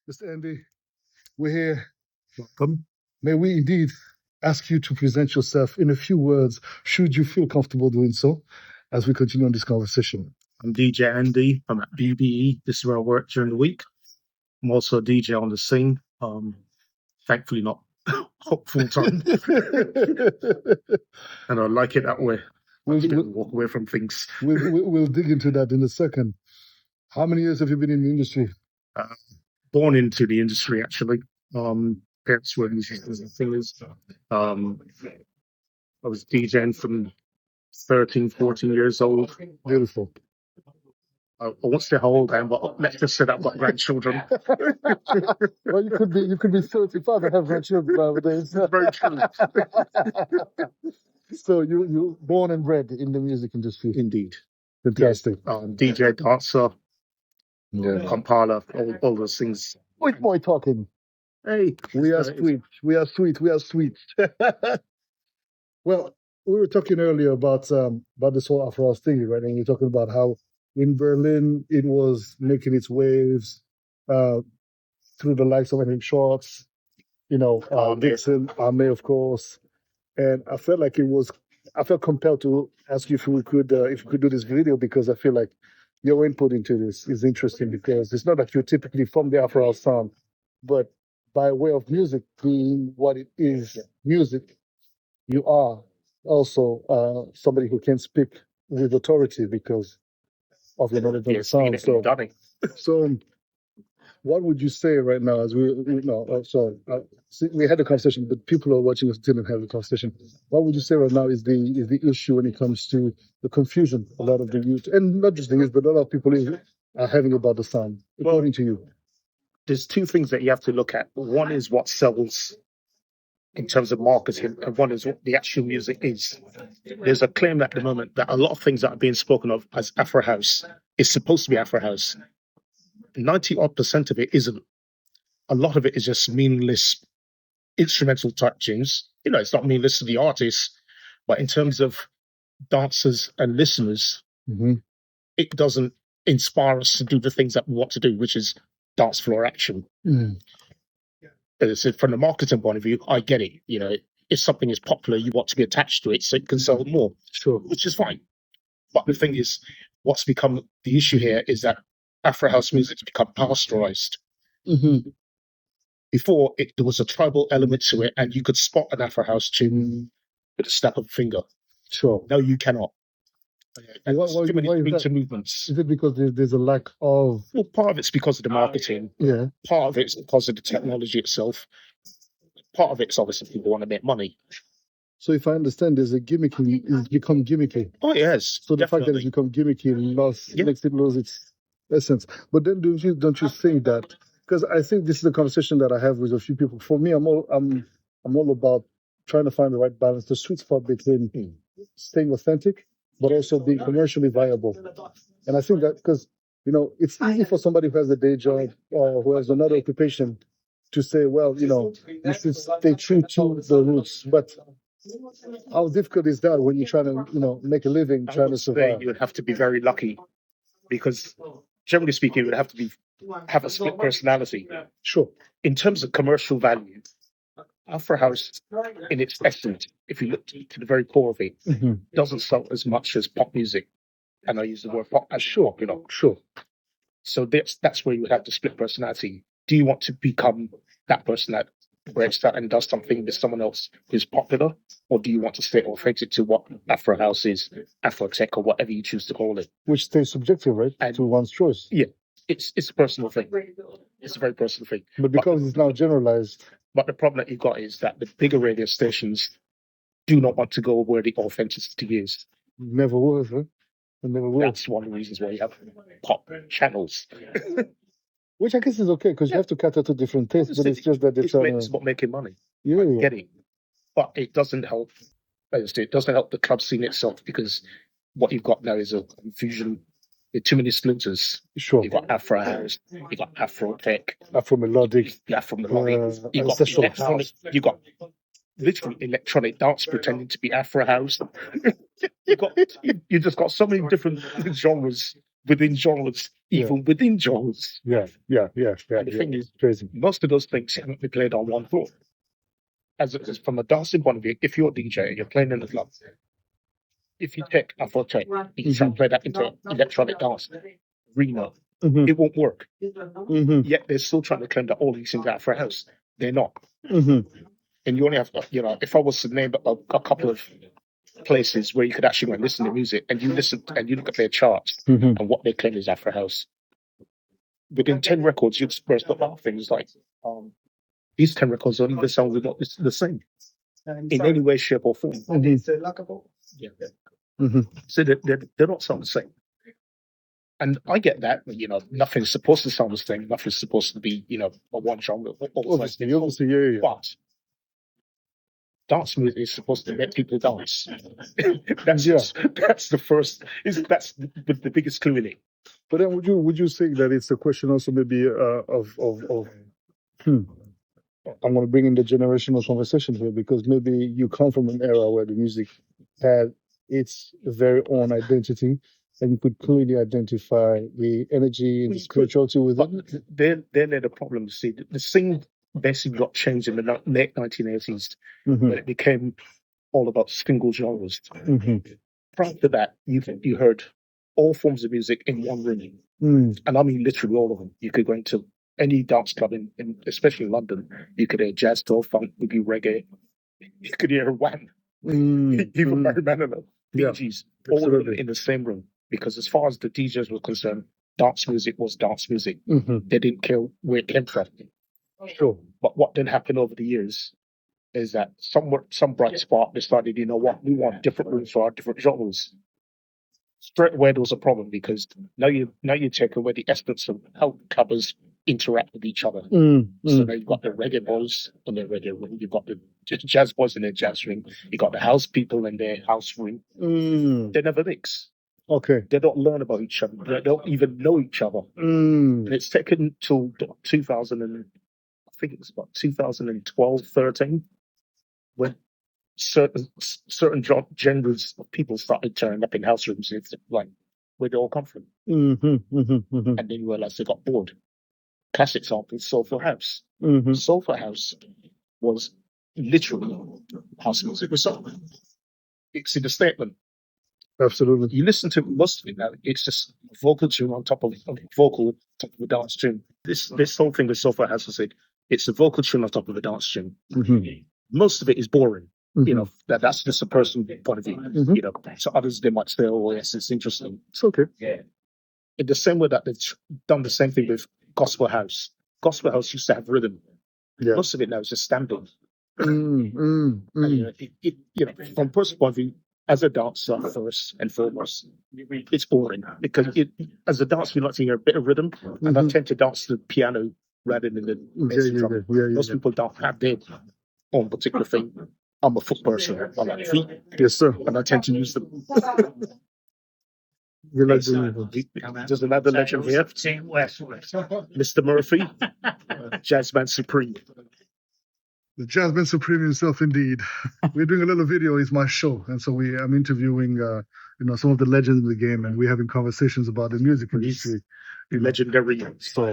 Mr. Andy, we're here. Welcome. May we indeed ask you to present yourself in a few words, should you feel comfortable doing so, as we continue on this conversation? I'm DJ Andy. I'm at BBE. This is where I work during the week. I'm also a DJ on the scene. Thankfully not full time. And I like it that way. We'll walk away from things. We'll dig into that in a second. How many years have you been in the industry? Born into the industry, actually. Parents were musicians and singers. I was DJing from 13, 14 years old. Beautiful. I won't say how old I am, but let's just say that I've got grandchildren. Well, you could be 35 and have grandchildren nowadays. Very true. So you born and bred in the music industry. Indeed. Fantastic. DJ, dancer, compiler, all those things. White boy talking. Hey, we are sweet. We are sweet. We are sweet. Well, we were talking earlier about this whole Afro house thing, right? And we were talking about how in Berlin it was making its waves through the likes of Henry Schwartz, Dixon, Ame, of course. And I felt like I felt compelled to ask you if we could do this video, because I feel like your input into this is interesting, because it's not that you're typically from the Afro house sound, but by way of music being what it is, music, you are also somebody who can speak with authority because of your knowledge of the sound. So, what would you say right now, as we had a conversation, but people who are watching us didn't have the conversation. What would you say right now is the issue when it comes to the confusion a lot of the youth, and not just the youth, but a lot of people are having about the sound, according to you? There's two things that you have to look at. One is what sells in terms of marketing, and one is what the actual music is. There's a claim at the moment that a lot of things that are being spoken of as Afro House is supposed to be Afro House. 90% of it isn't. A lot of it is just meaningless instrumental type tunes. It's not meaningless to the artists, but in terms of dancers and listeners, it doesn't inspire us to do the things that we want to do, which is dance floor action. So from the marketing point of view, I get it. If something is popular, you want to be attached to it so it can sell more. Sure. Which is fine. But the thing is, what's become the issue here is that Afro house music has become pasteurized. Before, there was a tribal element to it, and you could spot an Afro house tune with a snap of a finger. Sure. No, you cannot. And too many movements. Is it because there's a lack of? Well, part of it's because of the marketing. Yeah. Part of it's because of the technology itself. Part of it's obviously people want to make money. So if I understand, there's a gimmicky. It's become gimmicky. Oh yes. So the fact that it's become gimmicky makes it lose its essence. But then don't you think that? Because I think this is a conversation that I have with a few people. For me, I'm all about trying to find the right balance, the sweet spot between staying authentic but also being commercially viable. And I think that because, it's easy for somebody who has a day job or who has another occupation to say, well, you should stay true to the roots. But how difficult is that when you're trying to, make a living, trying to survive? You would have to be very lucky, because generally speaking, you would have to have a split personality. Sure. In terms of commercial value, Afro House, in its essence, if you look to the very core of it, doesn't sell as much as pop music. And I use the word pop as popular. Sure. So that's where you would have the split personality. Do you want to become that person that breaks that and does something with someone else who's popular? Or do you want to stay authentic to what Afro House is, Afro Tech, or whatever you choose to call it? Which stays subjective, right? And to one's choice. Yeah. It's a personal thing. It's a very personal thing. But because it's now generalized. But the problem that you've got is that the bigger radio stations do not want to go where the authenticity is. Never will, huh? Never will. That's one of the reasons why you have pop channels. Which I guess is okay, because you have to cater to different tastes, but it's just that it's about making money. Yeah. Get it. But it doesn't help. It doesn't help the club scene itself, because what you've got now is a confusion. Too many splinters. Sure. You've got Afro House, you've got Afro Tech, Afro Melodic, you've got electronic, you've got literally electronic dance pretending to be Afro House. You've just got so many different genres within genres, even within genres. Yeah. And the thing is, crazy. most of those things cannot be played on one floor. As from a dancing point of view, if you're a DJ and you're playing in the club, if you take Afro tech, you try to play that into electronic dance, Reno, it won't work. Yet they're still trying to claim that all these things are Afro house. They're not. And you only have, if I was to name a couple of places where you could actually go and listen to music, and you listen and you look at their charts and what they claim is Afro house, within 10 records, you'd express a lot of things like these 10 records don't even sound the same in any way, shape, or form. So they're not sound the same. And I get that, nothing's supposed to sound the same, nothing's supposed to be, a one genre. Obviously, But dance music is supposed to make people dance. That's the first. That's the biggest clue in it. But then, would you say that it's a question also maybe of I'm going to bring in the generational conversation here, because maybe you come from an era where the music had its very own identity, and you could clearly identify the energy and the spirituality within it. Then the problem. See, the scene basically got changed in the late 1980s when it became all about single genres. Prior to that, you heard all forms of music in one room, and I mean literally all of them. You could go into any dance club in especially in London. You could hear jazz, soul, funk, boogie, reggae. You could hear Wham, even Barry Manilow, Bee Gees, all of them in the same room. Because as far as the DJs were concerned, dance music was dance music. They didn't care where it came from. Sure. But what did happen over the years is that some bright spark decided, you know what, we want different rooms for our different genres. Straight away there was a problem, because now you take away the essence of how clubbers interact with each other. So now you've got the reggae boys in their reggae room, you've got the jazz boys in their jazz room, you've got the house people in their house room. They never mix. Okay. They don't learn about each other. They don't even know each other. And it's taken till 2000 and I think it was about 2012, 13, when certain genres of people started turning up in house rooms. It's like, where they all come from. And then you realize they got bored. Classic example, Soulful House. Soulful House was literally house music with soul. It's in the statement. Absolutely. You listen to most of it now, it's just vocal tune on top of vocal, top of a dance tune. This whole thing with Soulful House was it's a vocal tune on top of a dance tune. Most of it is boring. That's just a personal point of view. So others, they might say, oh yes, it's interesting. It's okay. In the same way that they've done the same thing with Gospel House. Gospel House used to have rhythm. Most of it now is just stamping. And, from personal point of view, as a dancer, first and foremost, it's boring, because as a dancer, we like to hear a bit of rhythm, and I tend to dance the piano rather than the bass drum. Most people don't have their own particular thing. I'm a foot person. I like feet. Yes, sir. And I tend to use them. There's another legend here, Mr. Murphy, Jazzman Supreme. The Jazzman Supreme himself, indeed. We're doing a little video. It's my show, and so I'm interviewing, some of the legends of the game, and we're having conversations about the music industry. Legendary. So,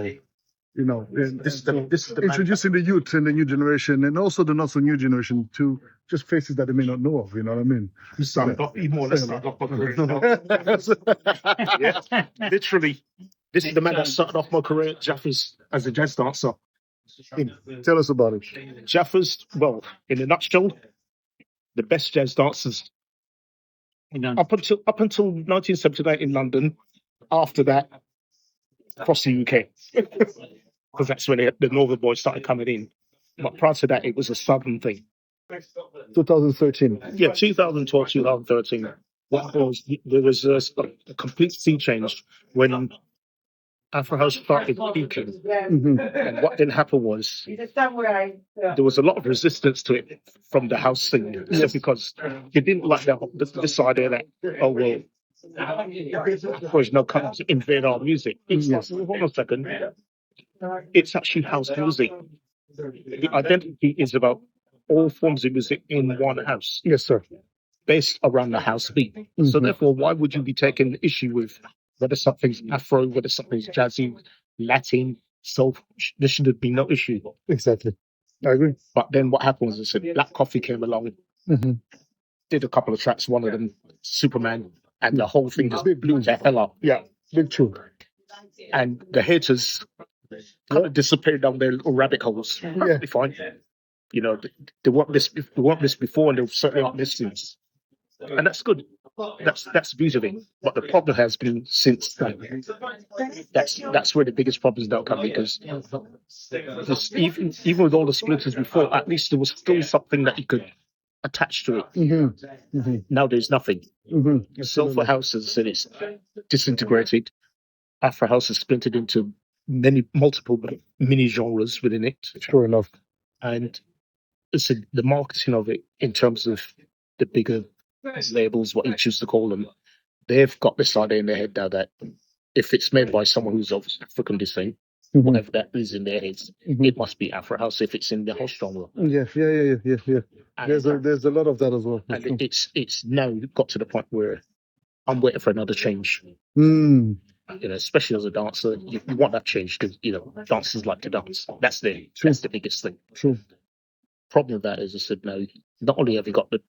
this is the introducing the youth and the new generation, and also the not so new generation, to just faces that they may not know of. You know what I mean? Literally, this is the man that started off my career at Jaffers as a jazz dancer. Tell us about it. Jaffers, well, in a nutshell, the best jazz dancers up until 1979 in London. After that, across the UK, because that's when the Northern boys started coming in. But prior to that, it was a Southern thing. 2013. Yeah, 2012, 2013. There was a complete sea change when Afro House started peaking. And what then happened was there was a lot of resistance to it from the house scene, because they didn't like this idea that, oh, well, there's no coming to invade our music. It's like, hold on a second. It's actually house music. The identity is about all forms of music in one house. Yes, sir. Based around the house beat. So therefore, why would you be taking issue with whether something's Afro, whether something's jazzy, Latin, soul, there should have been no issue. Exactly. I agree. But then what happened was, I said, Black Coffee came along, did a couple of tracks, one of them, Superman, and the whole thing just blew the hell up. Yeah, big true. And the haters kind of disappeared down their little rabbit holes. Yeah. Fine. You know, they weren't this before, and they certainly aren't this since. And that's good. That's the beauty of it. But the problem has been since then. That's where the biggest problems now come, because even with all the splitters before, at least there was still something that you could attach to it. Now there's nothing. Soulful House, as I said, it's disintegrated. Afro House is splintered into multiple mini genres within it. Sure enough. And so the marketing of it, in terms of the bigger labels, what you choose to call them, they've got this idea in their head now that if it's made by someone who's of African descent, whatever that is in their heads, it must be Afro House if it's in the house genre. Yeah. There's a lot of that as well. And it's now got to the point where I'm waiting for another change. You know, especially as a dancer, you want that change, because dancers like to dance. That's the biggest thing. True. Problem with that is, I said, now not only have you got the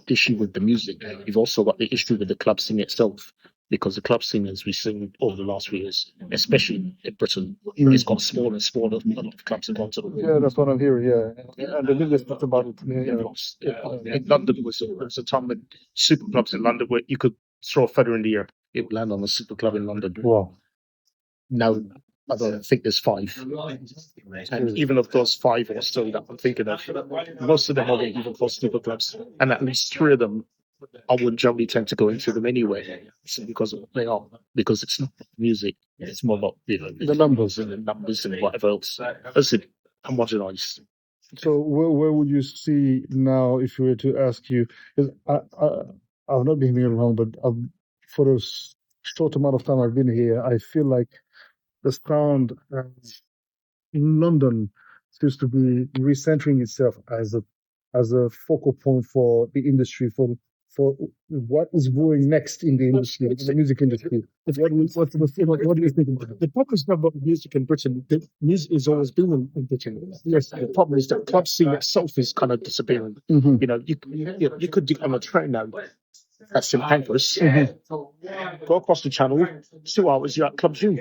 issue with the music, you've also got the issue with the club scene itself, because the club scene, as we've seen over the last few years, especially in Britain, it's got smaller and smaller. A lot of clubs have gone to Yeah, that's what I'm hearing. Yeah, and the biggest part about it. in London was a time when super clubs in London where you could throw a feather in the air, it would land on a super club in London. Wow. Now, I don't think there's 5. And even of those 5 or so that I'm thinking of, most of them are even called super clubs. And at least 3 of them, I would generally tend to go into them anyway. So because they are, because it's not music, it's more about the numbers and whatever else. Listen, I'm homogenized. So where would you see now, if you were to ask you? Because I've not been here long, but for a short amount of time I've been here, I feel like the sound in London seems to be recentering itself as a focal point for the industry, for what is going next in the industry, in the music industry. What do you think about it? The problem is not about music in Britain. The music has always been in Britain. Yes, the problem is that club scene itself is kind of disappearing. You know, you could get on a train now at St Pancras, go across the channel, 2 hours, you're at Club June.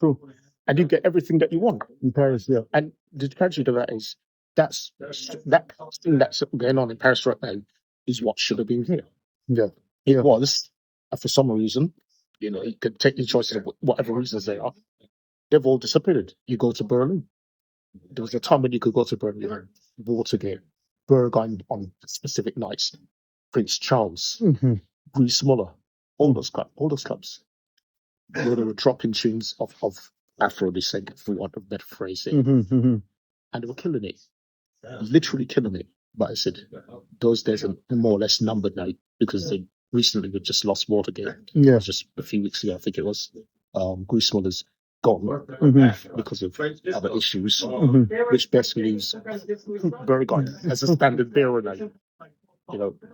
True. And you get everything that you want in Paris. Yeah. And the tragedy of that is that thing that's going on in Paris right now is what should have been here. Yeah. It was, and for some reason, you could take the choices of whatever reasons they are. They've all disappeared. You go to Berlin. There was a time when you could go to Berlin, Watergate, Berghain on specific nights, Prince Charles, Grease Muller, all those clubs. They were dropping tunes of Afro descent, for want of a better phrase, and they were killing it, literally killing it. But I said, those days are more or less numbered now, because they recently we just lost Watergate. Yeah. Just a few weeks ago, I think it was. Grease Muller's gone because of other issues, which basically leaves Berghain as a standard bearer now.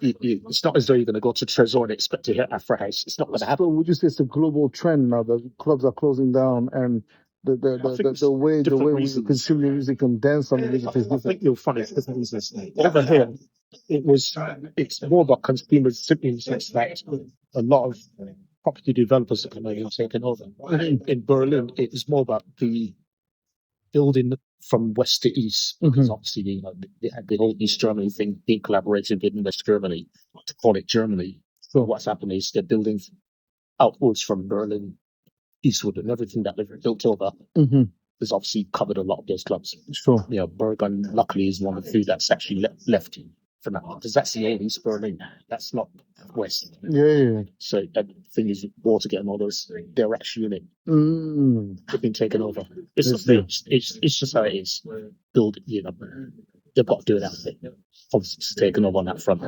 It's not as though you're going to go to Trésor and expect to hear Afro House. It's not going to happen. So would you say it's a global trend now that clubs are closing down, and the way we consume music and dance on music is different? I think you'll find it's different reasons. Over here, it's more about consumers simply in the sense that a lot of property developers are coming and taking over. In Berlin, it's more about the building from west to east, because obviously they had the whole East Germany thing being collaborated with West Germany to call it Germany. So what's happening is they're building outwards from Berlin eastward, and everything that they've built over has obviously covered a lot of those clubs. Sure. Berghain luckily is one of the few that's actually left for now, because that's the old East Berlin. That's not west. Yeah. So that thing is Watergate and all those, they're actually in it. They've been taken over. It's just how it is. Build, they've got to do that. Obviously, it's taken over on that front.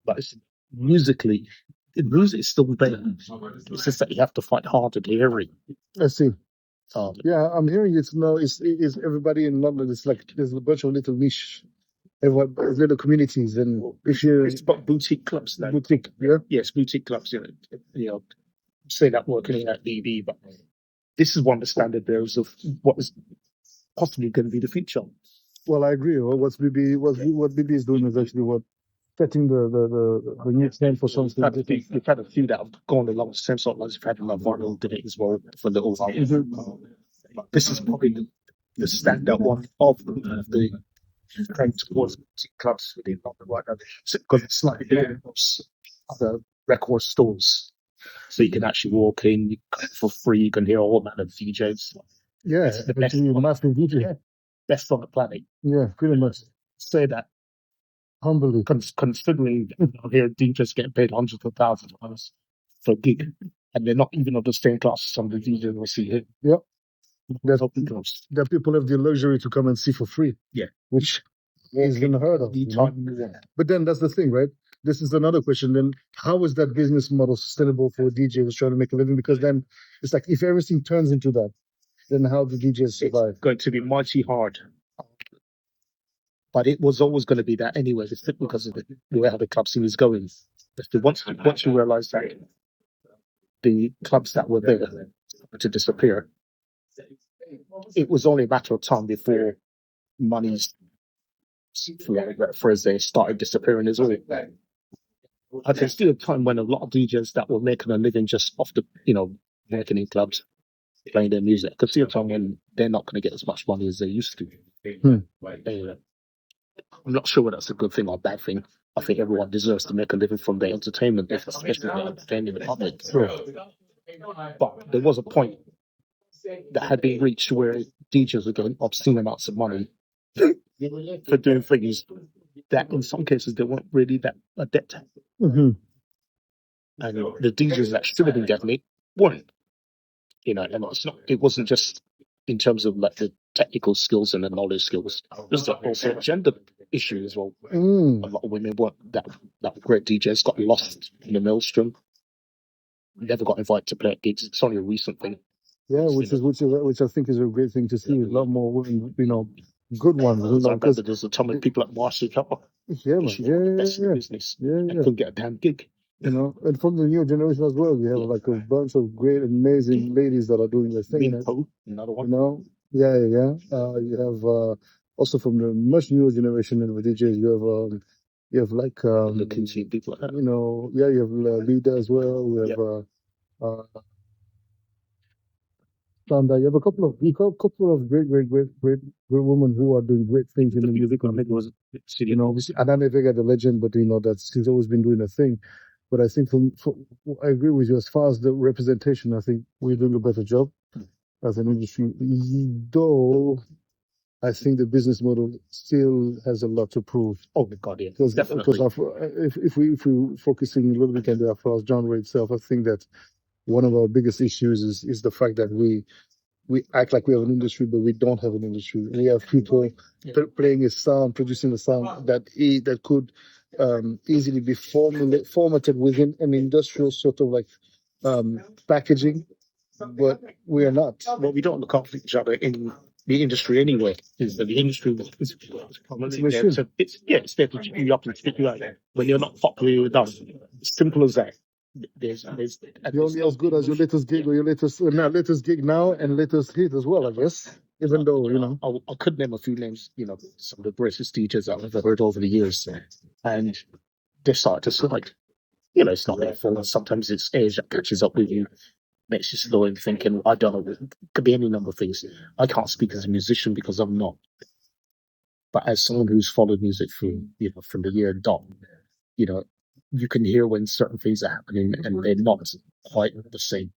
But musically, the music is still there. It's just that you have to fight harder to hear it. I see. Yeah, I'm hearing it's now. It's everybody in London. It's like there's a bunch of little niche. Little communities, and if you it's about boutique clubs now. Boutique, yeah. Yes, boutique clubs. say that working at DB, but this is one of the standard bearers of what is possibly going to be the future. Well, I agree. What BB is doing is actually what setting the new trend for something. You've had a few that have gone along the same sort of lines. You've had Lavarno did it as well for little while. But this is probably the standout one of the trend towards clubs within London right now. Because it's slightly bigger than most other record stores. So you can actually walk in you for free. You can hear all manner of DJs. Yeah, it's the best massive DJ. Yeah, best on the planet. Yeah, pretty much. Say that humbly, considering here DJs getting paid hundreds of thousands of dollars for a gig, and they're not even of the same class as some of the DJs we see here. Yep. That people have the luxury to come and see for free. Yeah, which is unheard of. But then that's the thing, right? This is another question. Then how is that business model sustainable for a DJ who's trying to make a living? Because then it's like if everything turns into that, then how do DJs survive? It's going to be mighty hard. But it was always going to be that anyway, because of the way how the club scene is going. Once you realize that the clubs that were there to disappear, it was only a matter of time before money's, for as they started disappearing as well. I can see a time when a lot of DJs that were making a living just off the, working in clubs, playing their music. I can see a time when they're not going to get as much money as they used to. Anyway, I'm not sure whether that's a good thing or a bad thing. I think everyone deserves to make a living from their entertainment, especially their entertaining the public. Sure. But there was a point that had been reached where DJs were getting obscene amounts of money for doing things that in some cases they weren't really that adept at. Mm-hmm. And the DJs that should have been getting it weren't. And it wasn't just in terms of like the technical skills and the knowledge skills. There's also a gender issue as well. A lot of women weren't that great DJs, got lost in the maelstrom. Never got invited to play at gigs. It's only a recent thing. Yeah, which I think is a great thing to see. A lot more women, good ones. Because there's a ton of people at Marcy Copper. Yeah, man. Business. Yeah. Couldn't get a damn gig. And from the new generation as well, we have like a bunch of great, amazing ladies that are doing their thing. Another one. Yeah. You have also from the much newer generation of DJs, you have like the Kinsey people like that. You have Lida as well. We have Sanda. You have a couple of great women who are doing great things in the music. I think it was, and I never get the legend, but that she's always been doing a thing. But I think I agree with you as far as the representation. I think we're doing a better job as an industry, though I think the business model still has a lot to prove. Oh my God, yeah, because if we focusing a little bit on the Afro genre itself, I think that one of our biggest issues is the fact that we act like we have an industry, but we don't have an industry. We have people playing a sound, producing a sound that could easily be formatted within an industrial sort of like packaging, but we are not. Well, we don't look after each other in the industry anyway. Is that the industry is prominently there? So it's there to chew you up and spit you out when you're not popular with us. Simple as that. There's you're only as good as your latest gig or your latest gig now and latest hit as well, I guess. Even though I could name a few names, some of the greatest DJs I've ever heard over the years, and they start to slide. It's not their fault. Sometimes it's age that catches up with you, makes you slow and thinking. I don't know. It could be any number of things. I can't speak as a musician because I'm not, but as someone who's followed music from the year dot, you can hear when certain things are happening and they're not quite the same.